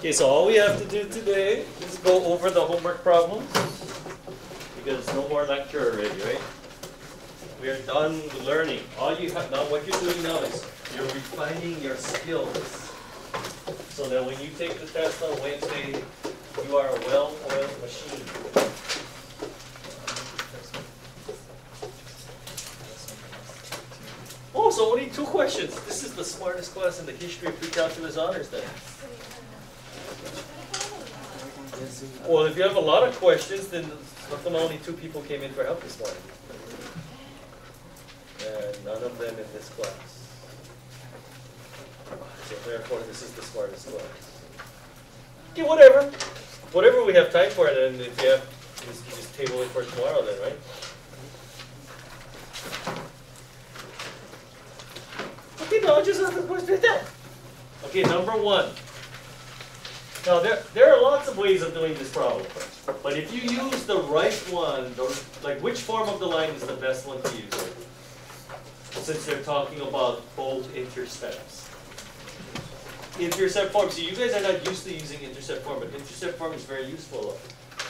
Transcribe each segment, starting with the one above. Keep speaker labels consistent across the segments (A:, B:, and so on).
A: Okay, so all we have to do today is go over the homework problems because no more lecture already, right? We are done learning. All you have now, what you're doing now is you're refining your skills so that when you take the test on Wednesday, you are a well-oiled machine. Oh, so only 2 questions. This is the smartest class in the history of pre-calculus honors then. Well, if you have a lot of questions, then how come only 2 people came in for help this morning? And none of them in this class. So therefore, this is the smartest class. Okay, whatever. Whatever we have time for, then if you have, just table it for tomorrow then, right? Okay, no, just have to go straight down. Okay, number 1. Now, there are lots of ways of doing this problem. But if you use the right one, like which form of the line is the best one to use? Since they're talking about both intercepts. Intercept form. So you guys are not used to using intercept form, but intercept form is very useful.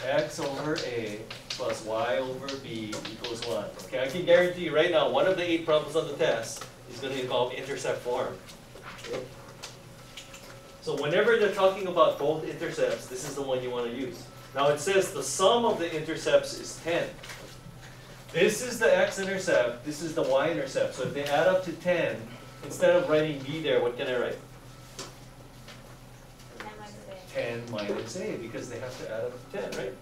A: X over A plus Y over B equals 1. Okay, I can guarantee you right now, one of the 8 problems on the test is going to involve intercept form. Okay. So whenever they're talking about both intercepts, this is the one you want to use. Now it says the sum of the intercepts is 10. This is the x-intercept, this is the y-intercept. So if they add up to 10, instead of writing b there, what can I write? 10 minus a, because they have to add up to 10, right?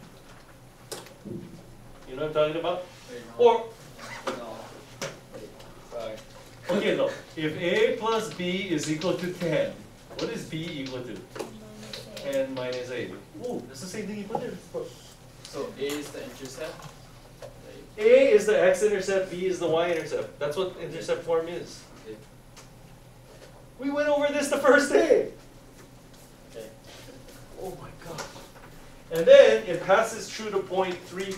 A: You know what I'm talking about? Or, okay, look, if a plus b is equal to 10, what is b equal to? 10 minus a. Ooh, that's the same thing you put there.
B: So a is the intercept?
A: A is the x-intercept, b is the y-intercept. That's what intercept form is.
B: Okay.
A: We went over this the first day.
B: Okay.
A: Oh my God. And then it passes through to point 3, 2.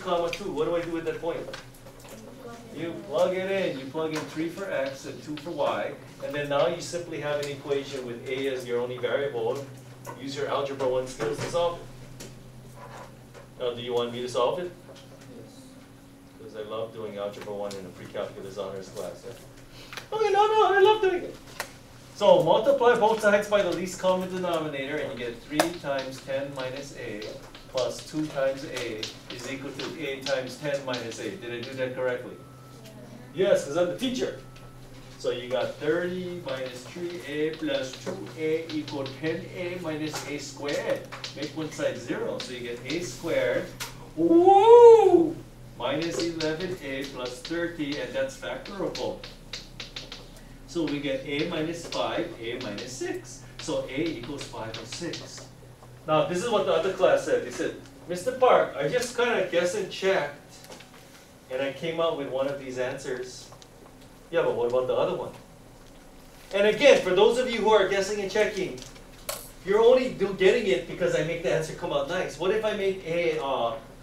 A: What do I do with that point? You plug it in. You plug in 3 for x and 2 for y. And then now you simply have an equation with a as your only variable. Use your Algebra 1 skills to solve it. Now, do you want me to solve it?
B: Yes.
A: Because I love doing Algebra 1 in a pre-calculus honors class. Yeah? Okay, no, I love doing it. So multiply both sides by the least common denominator, and you get 3 times 10 minus a plus 2 times a is equal to a times 10 minus a. Did I do that correctly? Yes, because I'm the teacher. So you got 30 minus 3a plus 2a equal 10a minus a squared. Make one side 0, so you get a squared. Woo! Minus 11a plus 30, and that's factorable. So we get a minus 5, a minus 6. So a equals 5 or 6. Now this is what the other class said. They said, Mr. Park, I just kind of guessed and checked, and I came out with one of these answers. Yeah, but what about the other one? And again, for those of you who are guessing and checking, you're only getting it because I make the answer come out nice. What if I make a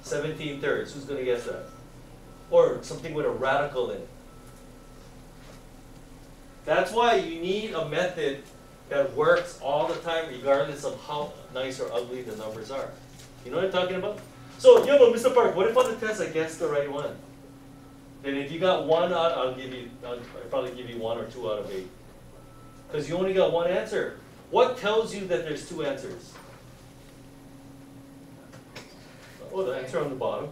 A: 17/3? Who's going to guess that? Or something with a radical in it. That's why you need a method that works all the time regardless of how nice or ugly the numbers are. You know what I'm talking about? So, yeah, but Mr. Park, what if on the test I guessed the right one? Then if you got 1 out, I'll probably give you 1 or 2 out of 8. Because you only got 1 answer. What tells you that there's 2 answers? Oh, the answer on the bottom.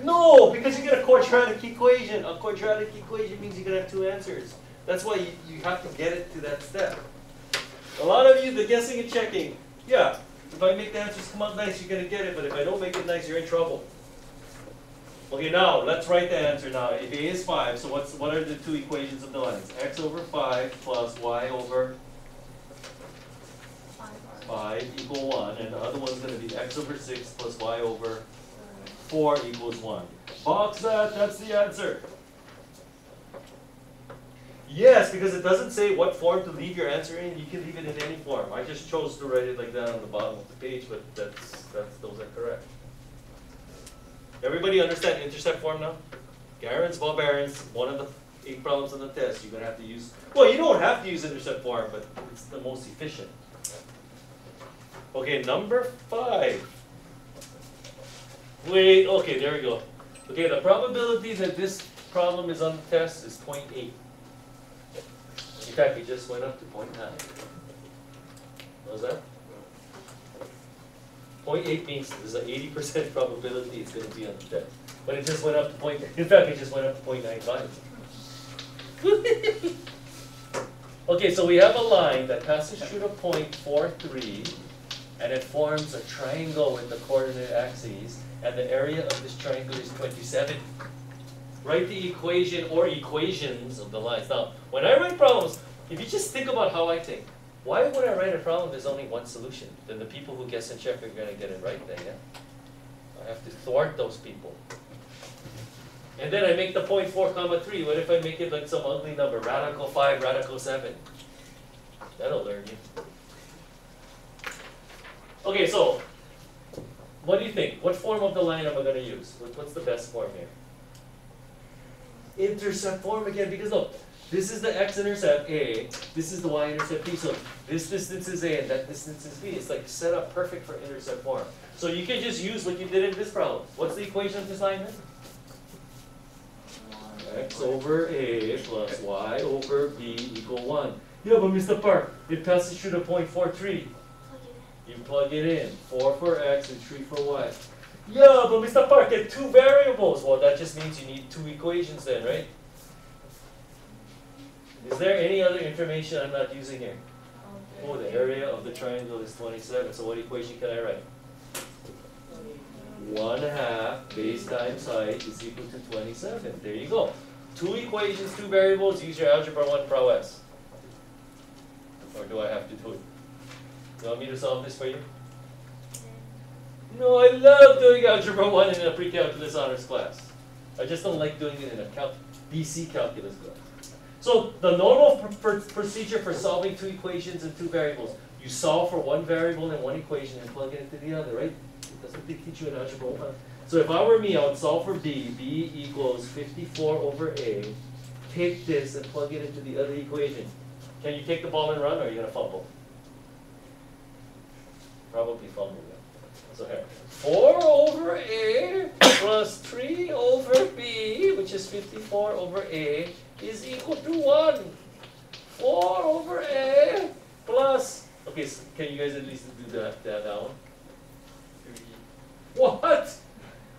A: No, because you get a quadratic equation. A quadratic equation means you're going to have 2 answers. That's why you have to get it to that step. A lot of you, the guessing and checking, yeah, if I make the answers come out nice, you're going to get it. But if I don't make it nice, you're in trouble. Okay, now let's write the answer now. If a is 5, so what are the 2 equations of the lines? X over 5 plus y over 5 equal 1. And the other one's going to be x over 6 plus y over 4 equals 1. Box that, that's the answer. Yes, because it doesn't say what form to leave your answer in. You can leave it in any form. I just chose to write it like that on the bottom of the page, but those are correct. Everybody understand intercept form now? Garens, Barons, one of the 8 problems on the test, you're going to have to use, well, you don't have to use intercept form, but it's the most efficient. Okay, number 5. Wait, okay, there we go. Okay, the probability that this problem is on the test is 0.8. In fact, it just went up to 0.9. What was that? 0.8 means there's an 80% probability it's going to be on the test. But it just went up to in fact, it just went up to 0.95. Okay, so we have a line that passes through the point 4,3, and it forms a triangle with the coordinate axes, and the area of this triangle is 27. Write the equation or equations of the lines. Now, when I write problems, if you just think about how I think, why would I write a problem there's only one solution? Then the people who guess and check are going to get it right then, yeah? I have to thwart those people. And then I make the point 4,3. What if I make it like some ugly number? Radical 5, radical 7. That'll learn you. Okay, so, what do you think? What form of the line am I going to use? What's the best form here? Intercept form again, because look, this is the x-intercept A, this is the y-intercept B, so this distance is A and that distance is B. It's like set up perfect for intercept form. So you can just use what you did in this problem. What's the equation of this line then? X over A plus y over B equal 1. Yeah, but Mr. Park, it passes through the point 4,3. You plug it in. 4 for x and 3 for y. Yeah, but Mr. Park, get 2 variables. Well, that just means you need 2 equations then, right? Is there any other information I'm not using here? Oh, the area of the triangle is 27. So what equation can I write? 1/2 base times height is equal to 27. There you go. 2 equations, 2 variables. Use your Algebra 1 prowess. Or do I have to do it? You want me to solve this for you? No, I love doing Algebra 1 in a pre-calculus honors class. I just don't like doing it in a BC calculus class. So the normal procedure for solving 2 equations and 2 variables, you solve for 1 variable in 1 equation and plug it into the other, right? That's what they teach you in Algebra 1. So if I were me, I would solve for B. B equals 54 over A. Take this and plug it into the other equation. Can you take the ball and run, or are you going to fumble? Probably fumble. So here, 4 over A plus 3 over B, which is 54 over A, is equal to 1. 4 over A plus, okay, so can you guys at least do that one? 3. What?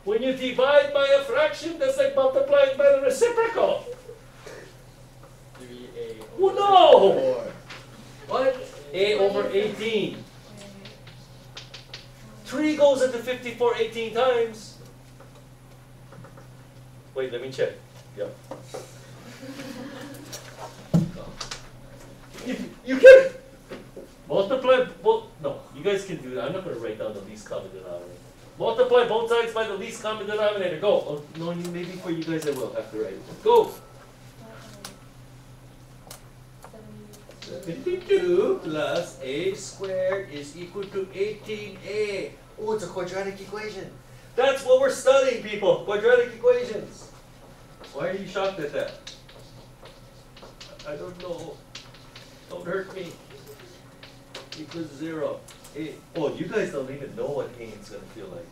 A: When you divide by a fraction, that's like multiplying by the reciprocal.
B: 3A over
A: Well, no!
B: 4.
A: What? A over 18. 3 goes into 54 18 times. Wait, let me check. Yep. You can multiply, well, no, you guys can do that. I'm not going to write down the least common denominator. Multiply both sides by the least common denominator. Go. Oh, no, maybe for you guys I will have to write it. Go. 52 plus A squared is equal to 18A. Oh, it's a quadratic equation. That's what we're studying, people. Quadratic equations. Why are you shocked at that? I don't know. Don't hurt me. Equals 0. A. Oh, you guys don't even know what A is going to feel like.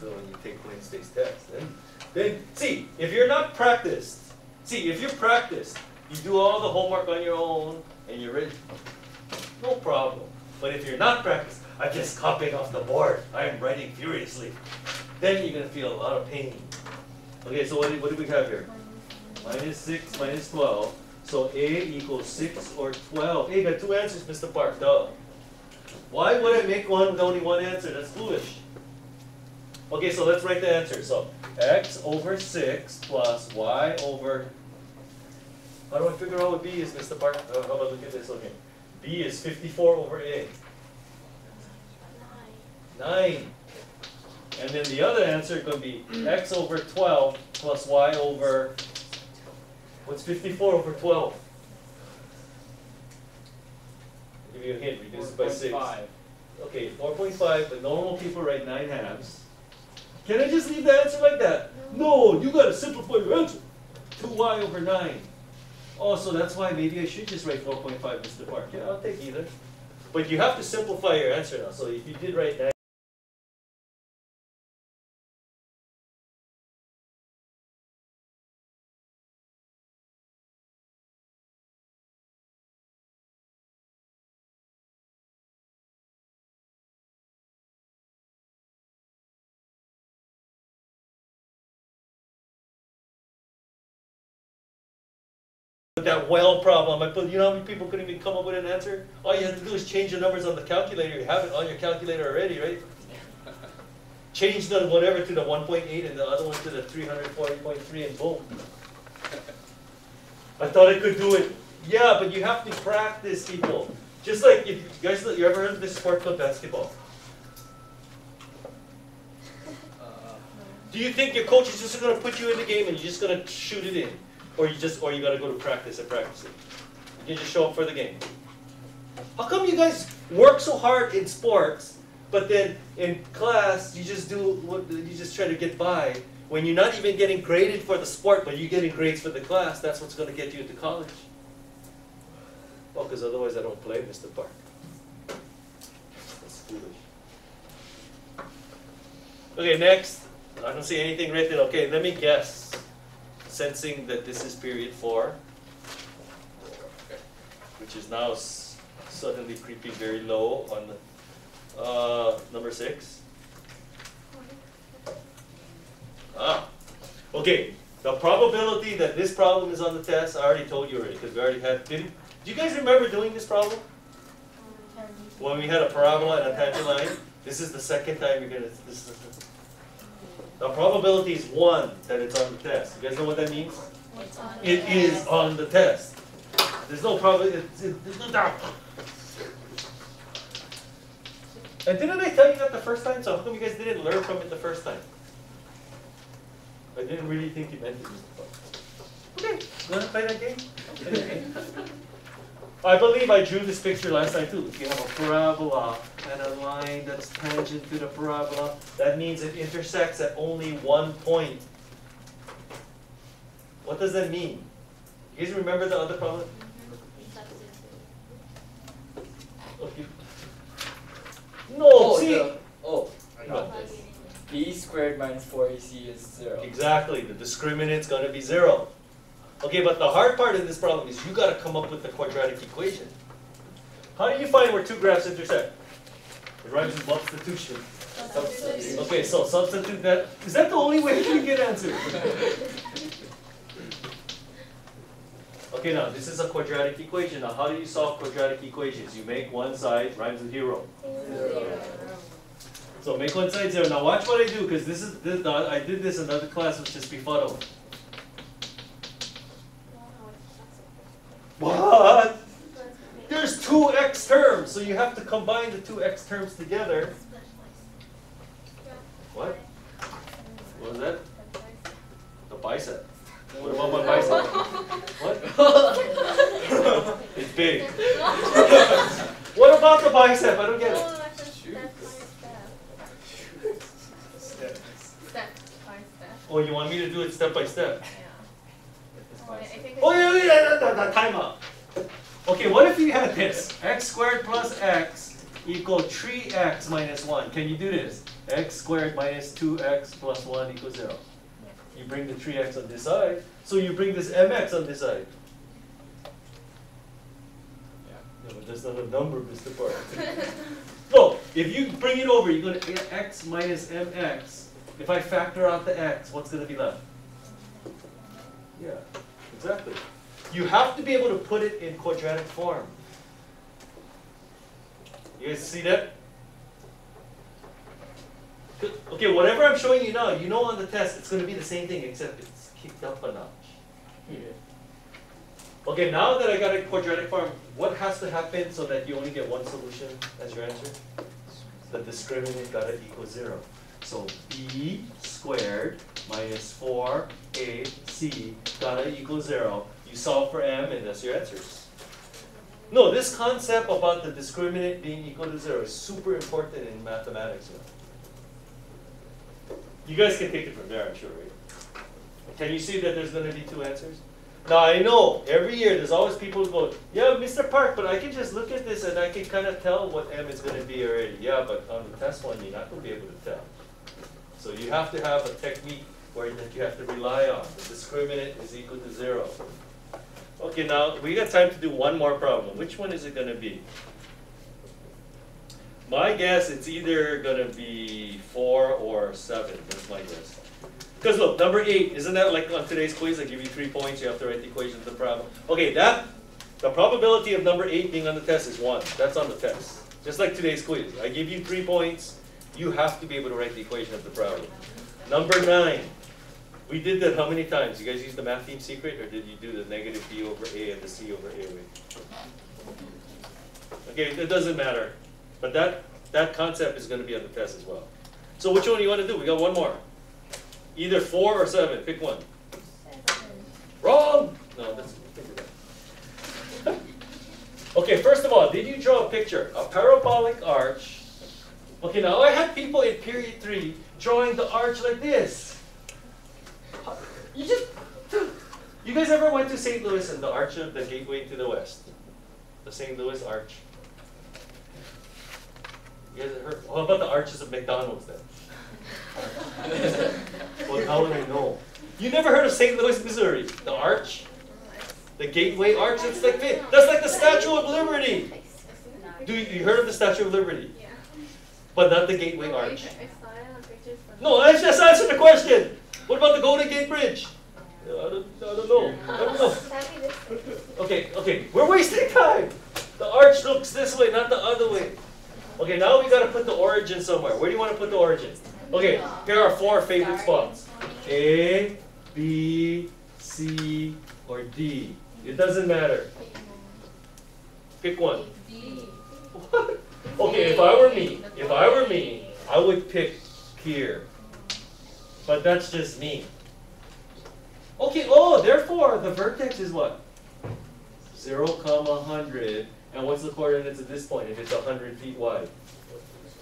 A: So when you take Wednesday's test, then see, if you're not practiced, if you're practiced, you do all the homework on your own, and you're ready, no problem. But if you're not practiced, I'm just copying off the board. I'm writing furiously. Then you're going to feel a lot of pain. Okay, so what do we have here? Minus 6 minus 12. So A equals 6 or 12. Hey, got 2 answers, Mr. Park. Duh. Why would I make one with only 1 answer? That's foolish. Okay, so let's write the answer. So x over 6 plus y over... How do I figure out what B is, Mr. Park? How about look at this one here? B is 54 over A. 9. And then the other answer could be x over 12 plus y over... What's 54 over 12? I'll give you a hint. Reduce it by 6.
B: 4.5.
A: Okay, 4.5, but normal people write 9/2. Can I just leave the answer like that? No, you got to simplify your answer. 2y over 9. Oh, so that's why maybe I should just write 4.5, Mr. Park. Yeah, I'll take either. But you have to simplify your answer now. So if you did write 9, that well problem, you know how many people couldn't even come up with an answer? All you have to do is change the numbers on the calculator. You have it on your calculator already, right? Change the whatever to the 1.8 and the other one to the 340.3 and boom. I thought I could do it. Yeah, but you have to practice, people. Just like, if you guys, you ever heard of this sport called basketball? Do you think your coach is just going to put you in the game and you're just going to shoot it in? Or you got to go to practice and practice it? You can just show up for the game. How come you guys work so hard in sports, but then in class you just try to get by? When you're not even getting graded for the sport, but you're getting grades for the class, that's what's going to get you into college. Well, because otherwise I don't play, Mr. Park. That's foolish. Okay, next. I don't see anything written. Okay, let me guess. Sensing that this is period 4, which is now suddenly creeping very low on number 6. Okay. The probability that this problem is on the test, I already told you already, because we already had. Do you guys remember doing this problem? When we had a parabola and a tangent line? This is the second time you're gonna. The probability is 1 that it's on the test. You guys know what that means? It is on the test. There's no probability. There's no doubt. And didn't I tell you that the first time? So how come you guys didn't learn from it the first time? I didn't really think you meant it. Okay, you want to play that game? I believe I drew this picture last time too. If you have a parabola and a line that's tangent to the parabola, that means it intersects at only one point. What does that mean? You guys remember the other problem? Okay. No, see.
B: I got this. B squared minus 4AC is 0.
A: Exactly. The discriminant's going to be 0. Okay, but the hard part in this problem is you got to come up with the quadratic equation. How do you find where two graphs intersect? It rhymes with substitution. Okay, so substitute that. Is that the only way you can get answered? Okay, now this is a quadratic equation. Now how do you solve quadratic equations? You make one side rhymes with 0.
B: 0.
A: So make one side 0. Now watch what I do, because I did this in another class, which is befuddled. What? There's two x terms, so you have to combine the two x terms together. What? What was that? The bicep. What about my bicep? What? It's big. What about the bicep? I don't get it.
C: Step by step.
A: Oh, you want me to do it step by step?
C: Yeah.
A: Oh, yeah, time out. Okay, what if you had this? X squared plus x equal 3x minus 1. Can you do this? X squared minus 2x plus 1 equals 0. You bring the 3x on this side, so you bring this mx on this side. Yeah, but that's not a number, Mr. Park. No, if you bring it over, you're going to x minus mx. If I factor out the x, what's going to be left? Yeah, exactly. You have to be able to put it in quadratic form. You guys see that? Okay, whatever I'm showing you now, you know on the test, it's going to be the same thing, except it's kicked up a notch. Okay, now that I got a quadratic form, what has to happen so that you only get one solution as your answer? The discriminant got to equal 0. So b squared minus 4ac got to equal 0. You solve for m, and that's your answers. No, this concept about the discriminant being equal to 0 is super important in mathematics. You guys can take it from there, I'm sure, right? Can you see that there's going to be two answers? Now I know every year there's always people who go, yeah, Mr. Park, but I can just look at this and I can kind of tell what m is going to be already. Yeah, but on the test one, you're not going to be able to tell. So you have to have a technique where that you have to rely on. The discriminant is equal to 0. Okay, now we got time to do one more problem. Which one is it going to be? My guess, it's either going to be 4 or 7. That's my guess. Because look, number 8, isn't that like on today's quiz? I give you 3 points, you have to write the equation of the problem. Okay, the probability of number 8 being on the test is 1. That's on the test. Just like today's quiz. I give you 3 points, you have to be able to write the equation of the problem. Number 9, we did that how many times? You guys use the math team secret, or did you do the negative b over a and the c over a way? Okay, it doesn't matter. But that concept is going to be on the test as well. So which one do you want to do? We got one more. Either 4 or 7. Pick one.
C: 7.
A: Wrong! No, that's okay, first of all, did you draw a picture? A parabolic arch. Okay, now I had people in period 3 drawing the arch like this. You guys ever went to St. Louis and the arch of the gateway to the west? The St. Louis arch. You guys heard? How about the arches of McDonald's then? Well, how would I know? You never heard of St. Louis, Missouri? The arch? The gateway arch? It's like this. That's like the Statue of Liberty. You heard of the Statue of Liberty?
C: Yeah.
A: But not the gateway arch.
C: I saw it on pictures from
A: No, let's just answer the question. What about the Golden Gate Bridge? I don't know. I don't know. Okay, we're wasting time. The arch looks this way, not the other way. Okay, now we got to put the origin somewhere. Where do you want to put the origin? Okay, here are 4 favorite spots. A, B, C, or D. It doesn't matter. Pick one. What? Okay, if I were me, I would pick here. But that's just me. Okay, therefore the vertex is what? 0, 100. And what's the coordinates at this point if it's 100 feet wide?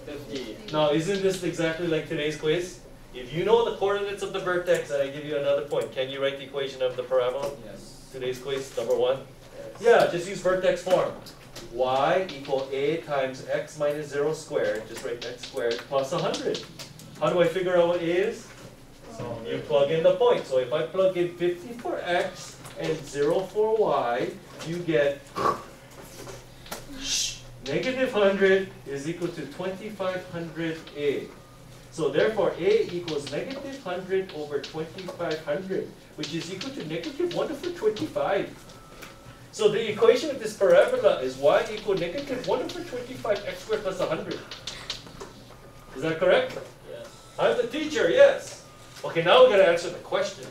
B: 50.
A: Now, isn't this exactly like today's quiz? If you know the coordinates of the vertex and I give you another point, can you write the equation of the parabola?
B: Yes.
A: Today's quiz, number 1?
B: Yes.
A: Yeah, just use vertex form. Y equal a times x minus 0 squared, just write x squared, plus 100. How do I figure out what a is? You plug in the point. So if I plug in 50 for x and 0 for y, you get negative 100 is equal to 2500a. So therefore, a equals negative 100 over 2500, which is equal to negative 1 over 25. So the equation of this parabola is y equal negative 1 over 25 x squared plus 100. Is that correct?
B: Yes.
A: I'm the teacher, yes. Okay, now we're going to answer the question.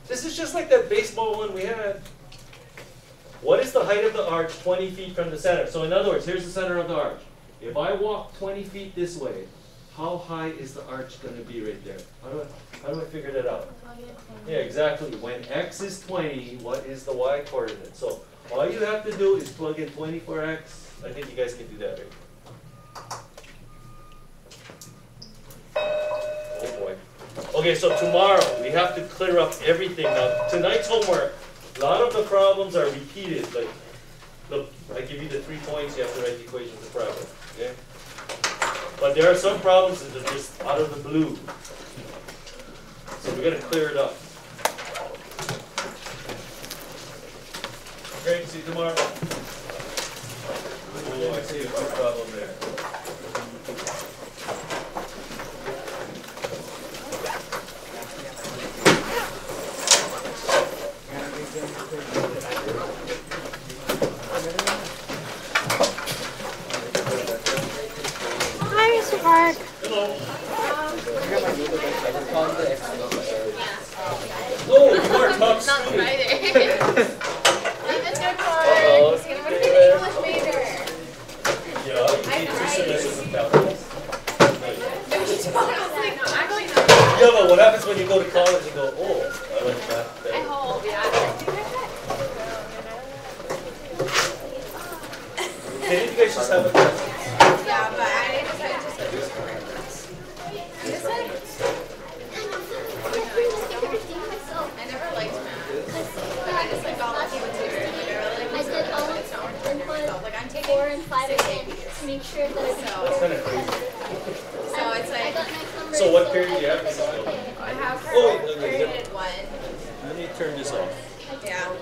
A: This is just like that baseball one we had. What is the height of the arch 20 feet from the center? So in other words, here's the center of the arch. If I walk 20 feet this way, how high is the arch going to be right there? How do I figure that out? Yeah, exactly. When x is 20, what is the y coordinate? So all you have to do is plug in 20 for x. I think you guys can do that, right? Oh boy. Okay, so tomorrow we have to clear up everything. Now, tonight's homework, a lot of the problems are repeated. Like, look, I give you the 3 points, you have to write the equation of the problem. Okay? But there are some problems that are just out of the blue. So we're going to clear it up. Okay, see you tomorrow. Oh, I see a quick problem there.
C: Hi, Mr. Park.
A: Hello.
B: I found the x.
A: Oh, you are top
C: Not
A: student.
C: Friday. Mr. Park.
A: Uh-oh.
C: He's gonna want to be an English major.
A: Yeah, you need 2 semesters of calculus.
C: No, she told us, like, no, actually, no.
A: Yeah, but what happens when you go to college and go, oh, I like that.
C: I hope, yeah.
A: Didn't you guys just have a class?
C: Yeah, but I decided to start this one. I never liked math, but I decided
A: That's kind of crazy.
C: So it's like.
A: So what period do you have, Mrs. Bill?
C: I have
A: Oh, wait,
C: period one.
A: let me turn this off.
C: Yeah.